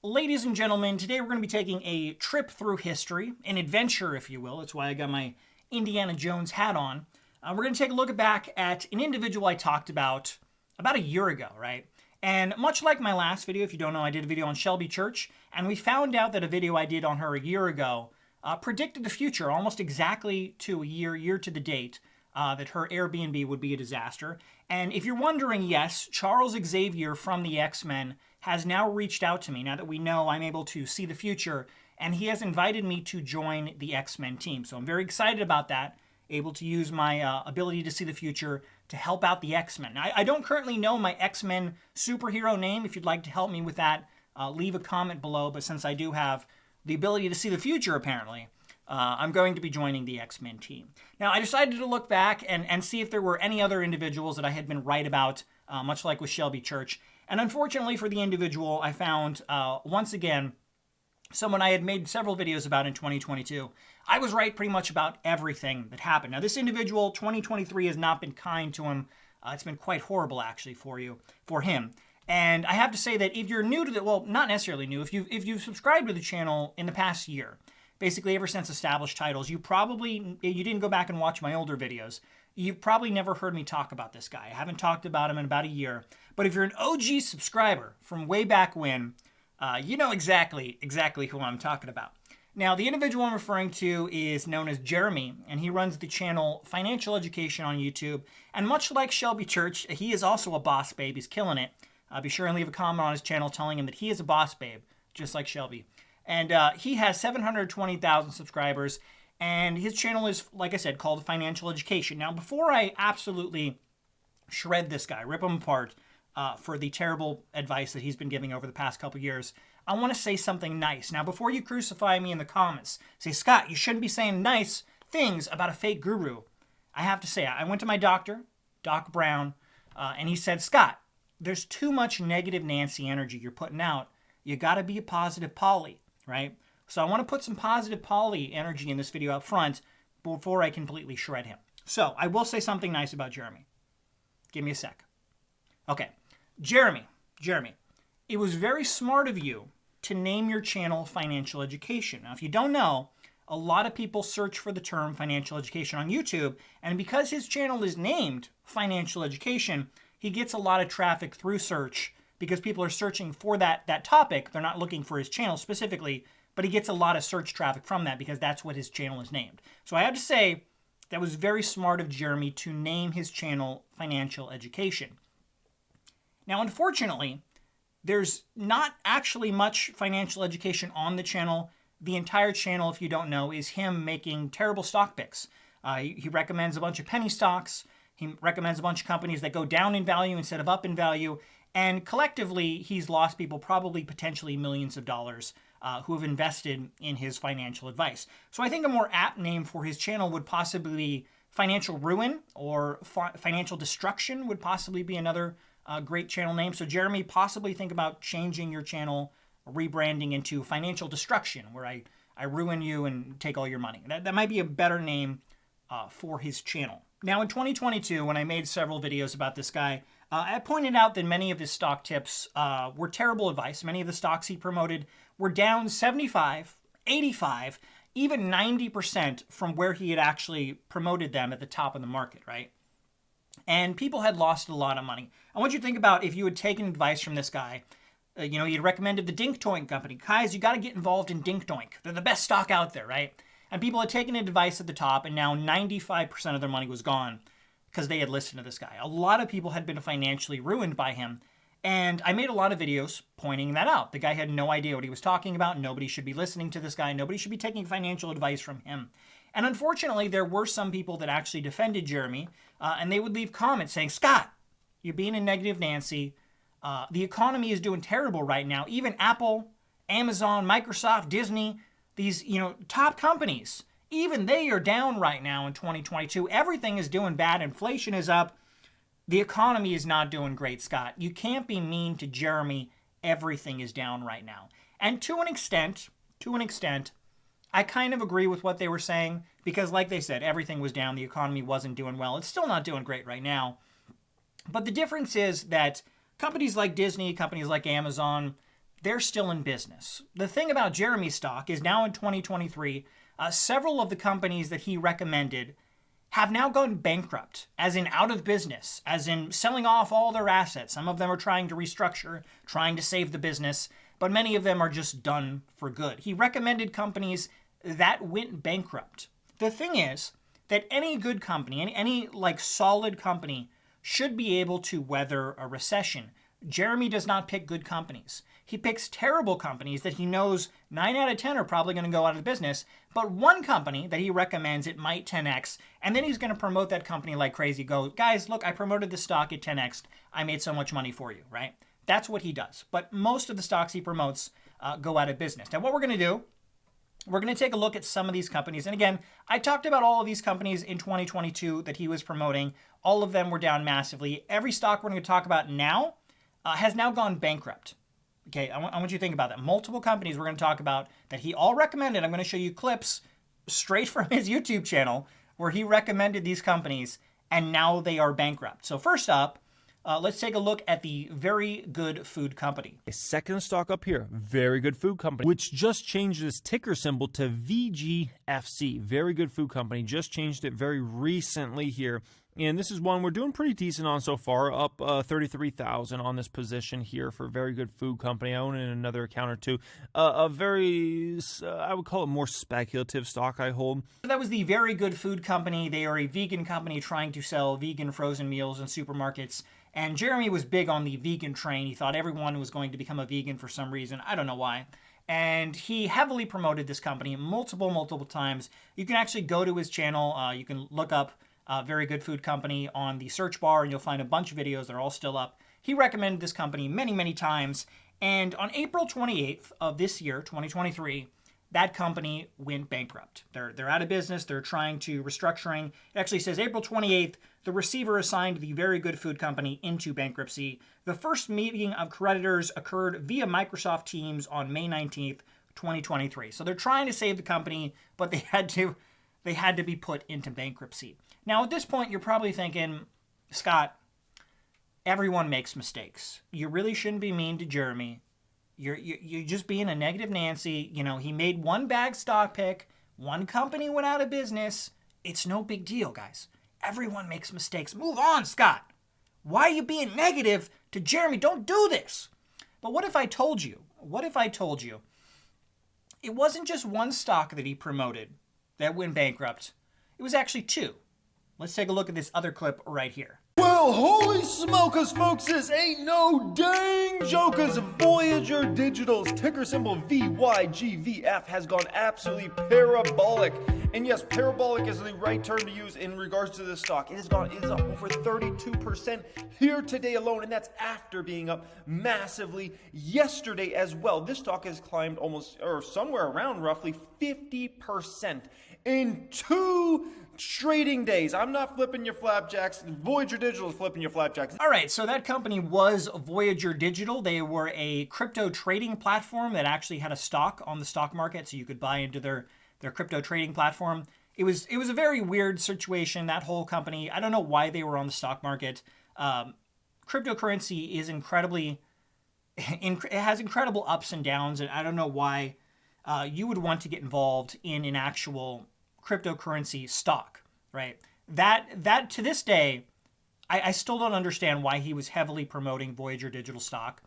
Ladies and gentlemen, today we're going to be taking a trip through history, an adventure, if you will. That's why I got my Indiana Jones hat on. We're going to take a look back at an individual I talked about a year ago, right? And much like my last video, if you don't know, I did a video on Shelby Church, and we found out that a video I did on her a year ago predicted the future almost exactly to a year to the date, that her Airbnb would be a disaster. And if you're wondering, yes, Charles Xavier from the X-Men has now reached out to me, now that we know I'm able to see the future, and he has invited me to join the X-Men team. So I'm very excited about that, able to use my ability to see the future to help out the X-Men. I don't currently know my X-Men superhero name. If you'd like to help me with that, leave a comment below. But since I do have the ability to see the future, apparently, I'm going to be joining the X-Men team. Now, I decided to look back and see if there were any other individuals that I had been right about, much like with Shelby Church. And unfortunately for the individual, I found, once again, someone I had made several videos about in 2022. I was right pretty much about everything that happened. Now, this individual, 2023 has not been kind to him. It's been quite horrible, actually, for him. And I have to say that if you're new to the, well, not necessarily new, if you've subscribed to the channel in the past year, basically ever since established titles, you didn't go back and watch my older videos. You've probably never heard me talk about this guy. I haven't talked about him in about a year. But if you're an OG subscriber from way back when, you know exactly who I'm talking about. Now, the individual I'm referring to is known as Jeremy, and he runs the channel Financial Education on YouTube. And much like Shelby Church, he is also a boss babe. He's killing it. Be sure and leave a comment on his channel telling him that he is a boss babe, just like Shelby. And he has 720,000 subscribers, and his channel is, like I said, called Financial Education. Now, before I absolutely shred this guy, rip him apart for the terrible advice that he's been giving over the past couple years, I want to say something nice. Now, before you crucify me in the comments, say, Scott, you shouldn't be saying nice things about a fake guru. I have to say, I went to my doctor, Doc Brown, and he said, Scott, there's too much negative Nancy energy you're putting out. You got to be a positive Polly, right? So I want to put some positive Polly energy in this video up front before I completely shred him. So I will say something nice about Jeremy. Give me a sec. Okay, Jeremy, it was very smart of you to name your channel Financial Education. Now, if you don't know, a lot of people search for the term financial education on YouTube, and because his channel is named Financial Education, he gets a lot of traffic through search because people are searching for that topic. They're not looking for his channel specifically, but he gets a lot of search traffic from that because that's what his channel is named. So I have to say that was very smart of Jeremy to name his channel Financial Education. Now, unfortunately, there's not actually much financial education on the channel. The entire channel, if you don't know, is him making terrible stock picks. He recommends a bunch of penny stocks. He recommends a bunch of companies that go down in value instead of up in value. And collectively, he's lost people probably potentially millions of dollars who have invested in his financial advice. So I think a more apt name for his channel would possibly be Financial Ruin, or Financial Destruction would possibly be another great channel name. So Jeremy, possibly think about changing your channel, rebranding into Financial Destruction, where I ruin you and take all your money. That might be a better name for his channel. Now, in 2022, when I made several videos about this guy, I pointed out that many of his stock tips were terrible advice. Many of the stocks he promoted were down 75, 85, even 90% from where he had actually promoted them at the top of the market, right? And people had lost a lot of money. I want you to think about if you had taken advice from this guy. He'd recommended the Dink Doink company. Guys, you got to get involved in Dink Doink. They're the best stock out there, right? And people had taken advice at the top, and now 95% of their money was gone because they had listened to this guy. A lot of people had been financially ruined by him. And I made a lot of videos pointing that out. The guy had no idea what he was talking about. Nobody should be listening to this guy. Nobody should be taking financial advice from him. And unfortunately, there were some people that actually defended Jeremy, and they would leave comments saying, Scott, you're being a negative Nancy. The economy is doing terrible right now. Even Apple, Amazon, Microsoft, Disney, these top companies, even they are down right now in 2022. Everything is doing bad. Inflation is up. The economy is not doing great, Scott. You can't be mean to Jeremy. Everything is down right now. And to an extent, I kind of agree with what they were saying because, like they said, everything was down. The economy wasn't doing well. It's still not doing great right now. But the difference is that companies like Disney, companies like Amazon, they're still in business. The thing about Jeremy's stock is now in 2023, several of the companies that he recommended have now gone bankrupt, as in out of business, as in selling off all their assets. Some of them are trying to restructure, trying to save the business, but many of them are just done for good. He recommended companies that went bankrupt. The thing is that any good company, any like solid company, should be able to weather a recession. Jeremy does not pick good companies. He picks terrible companies that he knows 9 out of 10 are probably going to go out of business, but one company that he recommends it might 10x, and then he's going to promote that company like crazy. Go, guys, look, I promoted the stock at 10x. I made so much money for you, right? That's what he does. But most of the stocks he promotes go out of business. Now, what we're going to do, we're going to take a look at some of these companies. And again, I talked about all of these companies in 2022 that he was promoting. All of them were down massively. Every stock we're going to talk about now has now gone bankrupt. Okay, I want you to think about that. Multiple companies we're going to talk about that he all recommended. I'm going to show you clips straight from his YouTube channel where he recommended these companies and now they are bankrupt. So first up, let's take a look at the Very Good Food Company. A second stock up here, Very Good Food Company, which just changed its ticker symbol to VGFC. Very Good Food Company just changed it very recently here. And this is one we're doing pretty decent on so far, up 33,000 on this position here for Very Good Food Company. I own it in another account or two. A very, I would call it more speculative stock I hold. That was the Very Good Food Company. They are a vegan company trying to sell vegan frozen meals in supermarkets. And Jeremy was big on the vegan train. He thought everyone was going to become a vegan for some reason. I don't know why. And he heavily promoted this company multiple times. You can actually go to his channel. You can look up Very Good Food Company on the search bar, and you'll find a bunch of videos. They're all still up. He recommended this company many times. And on April 28th of this year, 2023, that company went bankrupt. They're out of business. They're trying to restructuring. It actually says April 28th, the receiver assigned the Very Good Food Company into bankruptcy. The first meeting of creditors occurred via Microsoft Teams on May 19th, 2023. So they're trying to save the company, but they had to be put into bankruptcy. Now, at this point, you're probably thinking, Scott, everyone makes mistakes. You really shouldn't be mean to Jeremy. You're just being a negative Nancy. You know, he made one bad stock pick. One company went out of business. It's no big deal, guys. Everyone makes mistakes. Move on, Scott. Why are you being negative to Jeremy? Don't do this. But what if I told you? What if I told you it wasn't just one stock that he promoted that went bankrupt? It was actually two. Let's take a look at this other clip right here. Well, holy smokers, folks, this ain't no dang jokers. Voyager Digital's ticker symbol VYGVF has gone absolutely parabolic. And yes, parabolic is the right term to use in regards to this stock. It is up over 32% here today alone, and that's after being up massively yesterday as well. This stock has climbed almost, or somewhere around roughly 50% in 2 trading days. I'm not flipping your flapjacks. Voyager Digital is flipping your flapjacks. All right, so that company was Voyager Digital. They were a crypto trading platform that actually had a stock on the stock market, so you could buy into their crypto trading platform. It was a very weird situation, that whole company. I don't know why they were on the stock market. Cryptocurrency is it has incredible ups and downs, and I don't know why you would want to get involved in an actual cryptocurrency stock, right? That to this day, I still don't understand why he was heavily promoting Voyager Digital stock.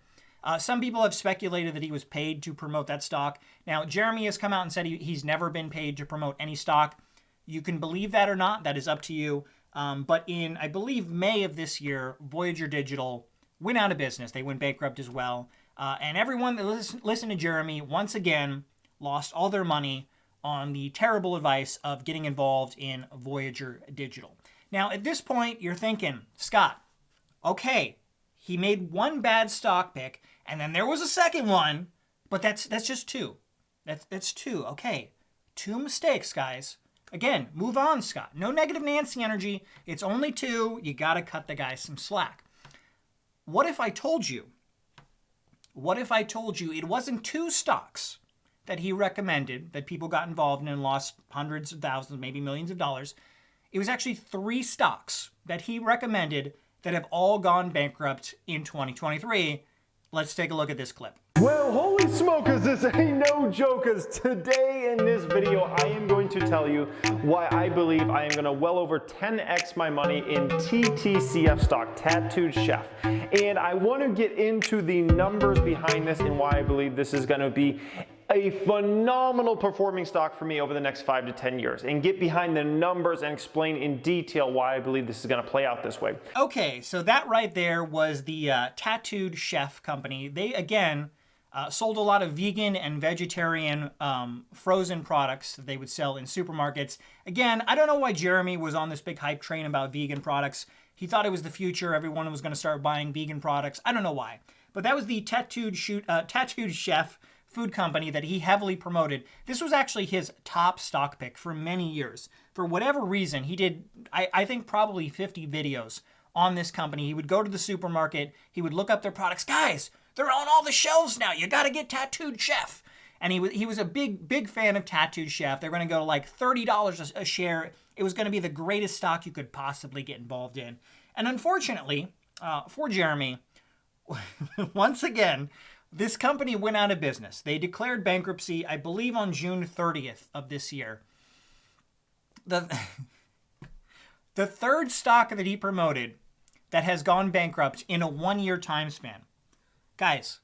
Some people have speculated that he was paid to promote that stock. Now, Jeremy has come out and said he's never been paid to promote any stock. You can believe that or not. That is up to you. But in, I believe, May of this year, Voyager Digital went out of business. They went bankrupt as well. And everyone that listened to Jeremy, once again, lost all their money on the terrible advice of getting involved in Voyager Digital. Now, at this point, you're thinking, Scott, okay, he made one bad stock pick, and then there was a second one, but that's just two. That's two. Okay, 2 mistakes, guys. Again, move on, Scott. No negative Nancy energy. It's only 2. You got to cut the guy some slack. What if I told you it wasn't 2 stocks that he recommended that people got involved in and lost hundreds of thousands, maybe millions of dollars? It was actually 3 stocks that he recommended that have all gone bankrupt in 2023. Let's take a look at this clip. Well, holy smokers, this ain't no jokers. Today in this video, I am going to tell you why I believe I am gonna well over 10x my money in TTCF stock, Tattooed Chef. And I wanna get into the numbers behind this and why I believe this is gonna be a phenomenal performing stock for me over the next 5 to 10 years, and get behind the numbers and explain in detail why I believe this is gonna play out this way. Okay, so that right there was the Tattooed Chef company. They, again, sold a lot of vegan and vegetarian frozen products that they would sell in supermarkets. Again, I don't know why Jeremy was on this big hype train about vegan products. He thought it was the future. Everyone was going to start buying vegan products. I don't know why. But that was the Tattooed Chef food company that he heavily promoted. This was actually his top stock pick for many years. For whatever reason, he did, I think, probably 50 videos on this company. He would go to the supermarket. He would look up their products. Guys, they're on all the shelves now. You got to get Tattooed Chef. And he was a big fan of Tattooed Chef. They're going to go to like $30 a share. It was going to be the greatest stock you could possibly get involved in. And unfortunately, for Jeremy, once again, this company went out of business. They declared bankruptcy, I believe, on June 30th of this year. The third stock that he promoted that has gone bankrupt in a 1-year time span. Guys,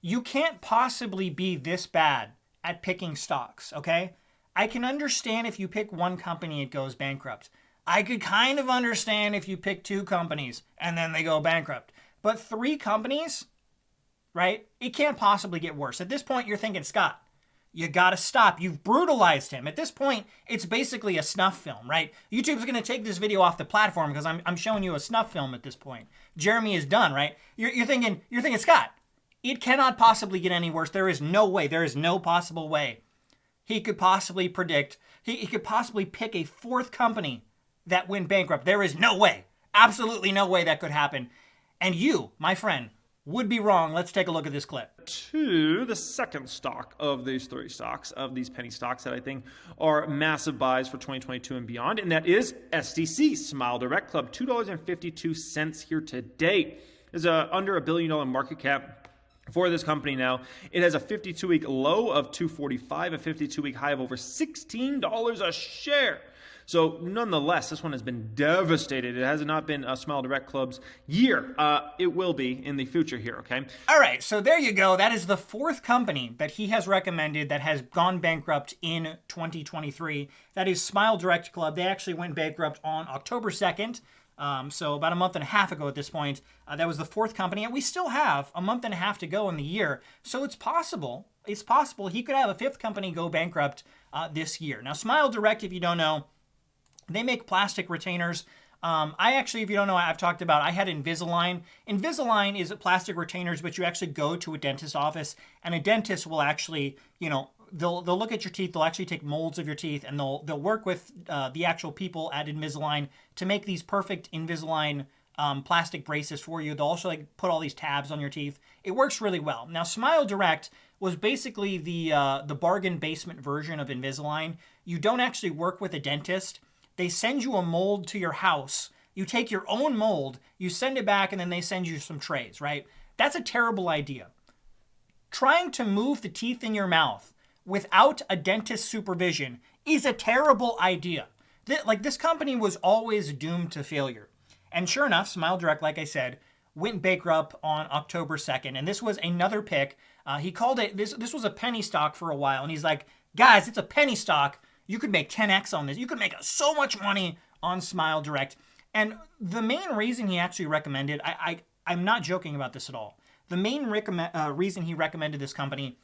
you can't possibly be this bad at picking stocks, okay? I can understand if you pick one company, it goes bankrupt. I could kind of understand if you pick 2 companies and then they go bankrupt. But 3 companies, right? It can't possibly get worse. At this point, you're thinking, Scott, you gotta stop. You've brutalized him. At this point, it's basically a snuff film, right? YouTube's gonna take this video off the platform because I'm showing you a snuff film at this point. Jeremy is done, right? You're thinking, Scott, it cannot possibly get any worse. There is no way. There is no possible way he could possibly predict. He could possibly pick a 4th company that went bankrupt. There is no way. Absolutely no way that could happen. And you, my friend, would be wrong. Let's take a look at this clip. To the second stock of these 3 stocks, of these penny stocks that I think are massive buys for 2022 and beyond, and that is SDC, Smile Direct Club, $2.52 here today. Is under $1 billion market cap for this company now. It has a 52-week low of $2.45, a 52-week high of over $16 a share. So nonetheless, this one has been devastated. It has not been a Smile Direct Club's year. It will be in the future here, okay? All right, so there you go. That is the 4th company that he has recommended that has gone bankrupt in 2023. That is Smile Direct Club. They actually went bankrupt on October 2nd, so about a month and a half ago at this point. That was the 4th company, and we still have a month and a half to go in the year. So it's possible he could have a 5th company go bankrupt this year. Now, Smile Direct, if you don't know, they make plastic retainers. I actually, if you don't know, I've talked about, I had Invisalign. Invisalign is plastic retainers, but you actually go to a dentist's office, and a dentist will actually, they'll look at your teeth. They'll actually take molds of your teeth, and they'll work with the actual people at Invisalign to make these perfect Invisalign plastic braces for you. They'll also put all these tabs on your teeth. It works really well. Now, Smile Direct was basically the bargain basement version of Invisalign. You don't actually work with a dentist. They send you a mold to your house. You take your own mold, you send it back, and then they send you some trays, right? That's a terrible idea. Trying to move the teeth in your mouth without a dentist's supervision is a terrible idea. This company was always doomed to failure. And sure enough, Smile Direct, like I said, went bankrupt on October 2nd. And this was another pick. He called it, this was a penny stock for a while. And he's like, guys, it's a penny stock. You could make 10x on this. You could make so much money on Smile Direct. And the main reason he actually recommended, I'm not joking about this at all. The main reason he recommended this company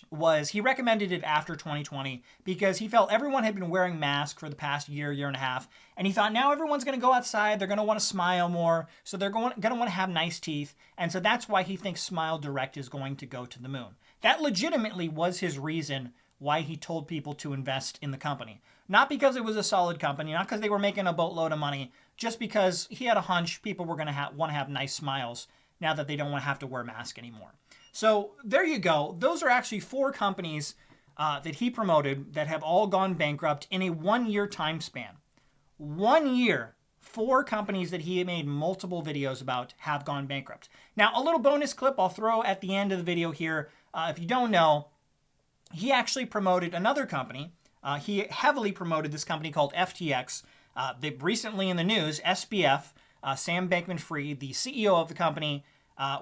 was he recommended it after 2020 because he felt everyone had been wearing masks for the past year and a half. And he thought now everyone's going to go outside. They're going to want to smile more. So they're going to want to have nice teeth. And so that's why he thinks Smile Direct is going to go to the moon. That legitimately was his reason why he told people to invest in the company. Not because it was a solid company, not because they were making a boatload of money, just because he had a hunch people were going to want to have nice smiles now that they don't want to have to wear masks anymore. So there you go. Those are actually 4 companies that he promoted that have all gone bankrupt in a 1-year time span. 1 year 4 companies that he made multiple videos about have gone bankrupt. Now, a little bonus clip I'll throw at the end of the video here. If you don't know, he actually promoted another company. He heavily promoted this company called FTX. They recently in the news, SBF, Sam Bankman-Fried, the CEO of the company,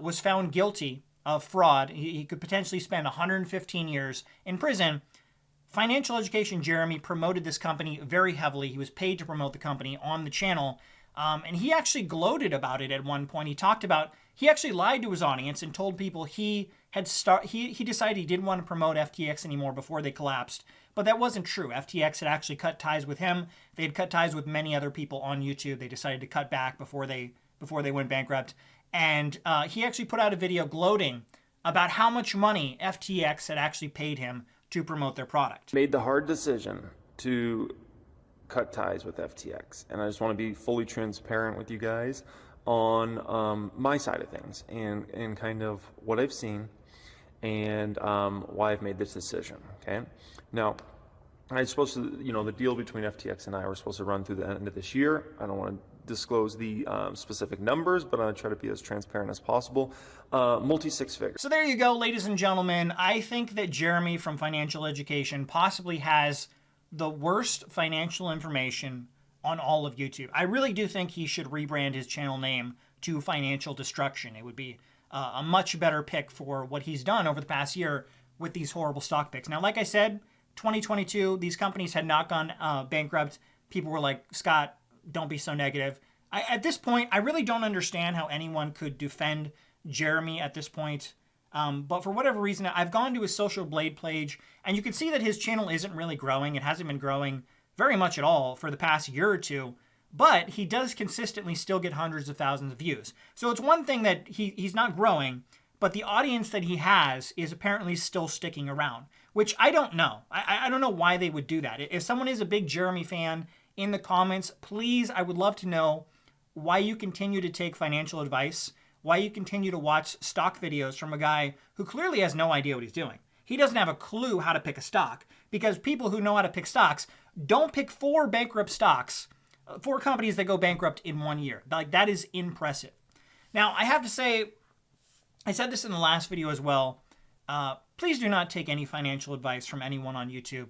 was found guilty of fraud. He could potentially spend 115 years in prison. Financial Education Jeremy promoted this company very heavily. He was paid to promote the company on the channel. And he actually gloated about it at one point. He talked about, he actually lied to his audience and told people he decided he didn't want to promote FTX anymore before they collapsed. But that wasn't true. FTX had actually cut ties with him. They had cut ties with many other people on YouTube. They decided to cut back before they went bankrupt. And he actually put out a video gloating about how much money FTX had actually paid him to promote their product. Made the hard decision to cut ties with FTX. And I just want to be fully transparent with you guys on my side of things and kind of what I've seen and why I've made this decision, okay? Now, I was supposed to, the deal between FTX and I were supposed to run through the end of this year. I don't want to disclose the specific numbers, but I'm going to try to be as transparent as possible. Multi-six figures. So there you go, ladies and gentlemen. I think that Jeremy from Financial Education possibly has the worst financial information on all of YouTube. I really do think he should rebrand his channel name to Financial Destruction. It would be a much better pick for what he's done over the past year with these horrible stock picks. Now, like I said, 2022, these companies had not gone bankrupt. People were like, Scott, don't be so negative. At this point, I really don't understand how anyone could defend Jeremy at this point. But for whatever reason, I've gone to his Social Blade page, and you can see that his channel isn't really growing. It hasn't been growing very much at all for the past year or two. But he does consistently still get hundreds of thousands of views. So it's one thing that he's not growing, but the audience that he has is apparently still sticking around, which I don't know. I don't know why they would do that. If someone is a big Jeremy fan, in the comments, please, I would love to know why you continue to take financial advice, why you continue to watch stock videos from a guy who clearly has no idea what he's doing. He doesn't have a clue how to pick a stock, because people who know how to pick stocks don't pick 4 bankrupt stocks, 4 companies that go bankrupt in 1 year. Like, that is impressive. Now, I have to say, I said this in the last video as well, please do not take any financial advice from anyone on YouTube.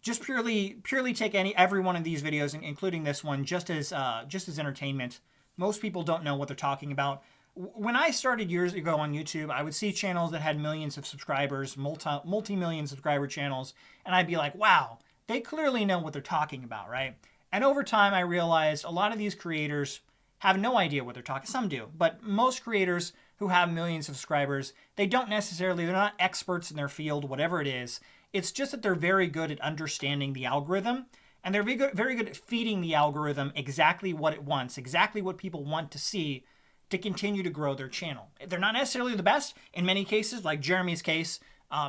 Just purely take every one of these videos, including this one, just as entertainment. Most people don't know what they're talking about. When I started years ago on YouTube, I would see channels that had millions of subscribers, multi-million subscriber channels, and I'd be like, wow, they clearly know what they're talking about, right? And over time, I realized a lot of these creators have no idea what they're talking. Some do, but most creators who have millions of subscribers, they're not experts in their field, whatever it is. It's just that they're very good at understanding the algorithm, and they're very good at feeding the algorithm exactly what it wants, exactly what people want to see to continue to grow their channel. They're not necessarily the best. In many cases, like Jeremy's case,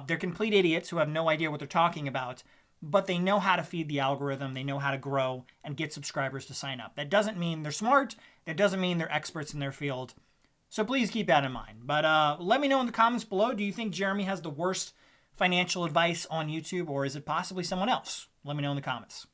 they're complete idiots who have no idea what they're talking about, but they know how to feed the algorithm, they know how to grow and get subscribers to sign up. That doesn't mean they're smart, that doesn't mean they're experts in their field. So please keep that in mind. But let me know in the comments below, do you think Jeremy has the worst financial advice on YouTube, or is it possibly someone else? Let me know in the comments.